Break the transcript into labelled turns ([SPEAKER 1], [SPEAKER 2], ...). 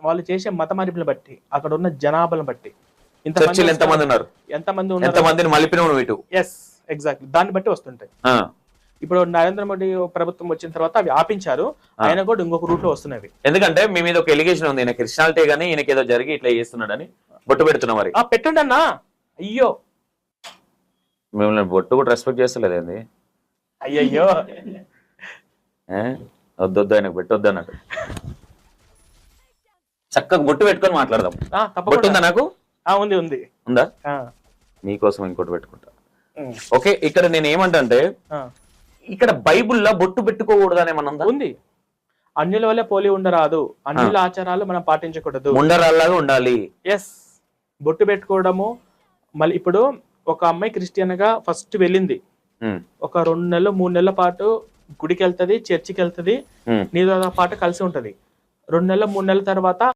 [SPEAKER 1] వాళ్ళు చేసే మత మార్పులను బట్టి, అక్కడ ఉన్న జనాభాలను బట్టి,
[SPEAKER 2] ఎంతమందిని మలిపినవు ఇటు.
[SPEAKER 1] ఎస్, ఎగ్జాక్ట్లీ, దాన్ని బట్టి వస్తుంటాయి. ఇప్పుడు నరేంద్ర మోడీ ప్రభుత్వం వచ్చిన తర్వాత అవి ఆపించారు, ఆయన కూడా ఇంకొక రూట్ లో వస్తున్నవి.
[SPEAKER 2] ఎందుకంటే మీ మీద ఒక ఎలిగేషన్ ఉంది, ఈయన క్రిస్టియానిటీ గానీ ఈయనకి ఏదో జరిగి ఇట్లా చేస్తున్నాడని బొట్టు పెడుతున్నా. మరి
[SPEAKER 1] పెట్టండి అన్నా. అయ్యో,
[SPEAKER 2] మిమ్మల్ని బొట్టు కూడా రెస్పెక్ట్ చేస్తలేదండి.
[SPEAKER 1] అయ్యయ్యో,
[SPEAKER 2] వద్దొద్దు, ఆయనకు పెట్టొద్దు అన్నట్టు. చక్కగా బొట్టు పెట్టుకొని మాట్లాడదాం. బొట్టు ఉందా నాకు?
[SPEAKER 1] ఉంది. ఉంది,
[SPEAKER 2] ఉందా? మీకోసం ఇంకోటి పెట్టుకుంటా. ఓకే, ఇక్కడ నేను ఏమంటే ఇక్కడ బైబుల్లో బొట్టు పెట్టుకోకూడదు ఏమన్నా
[SPEAKER 1] ఉంది. అన్యుల వల్ల పోలి ఉండరాదు, అన్యుల ఆచారాలు మనం పాటించకూడదు,
[SPEAKER 2] ఉండరాల్లాగా ఉండాలి.
[SPEAKER 1] ఎస్, బొట్టు పెట్టుకోవడము. మళ్ళీ ఇప్పుడు ఒక అమ్మాయి క్రిస్టియన్ గా ఫస్ట్ వెళ్ళింది, ఒక 2 నెలలు 3 నెలల పాటు గుడికి వెళ్తది, చర్చికి వెళ్తది, నీతో పాటు కలిసి ఉంటది. 2 నెలలు 3 నెలల తర్వాత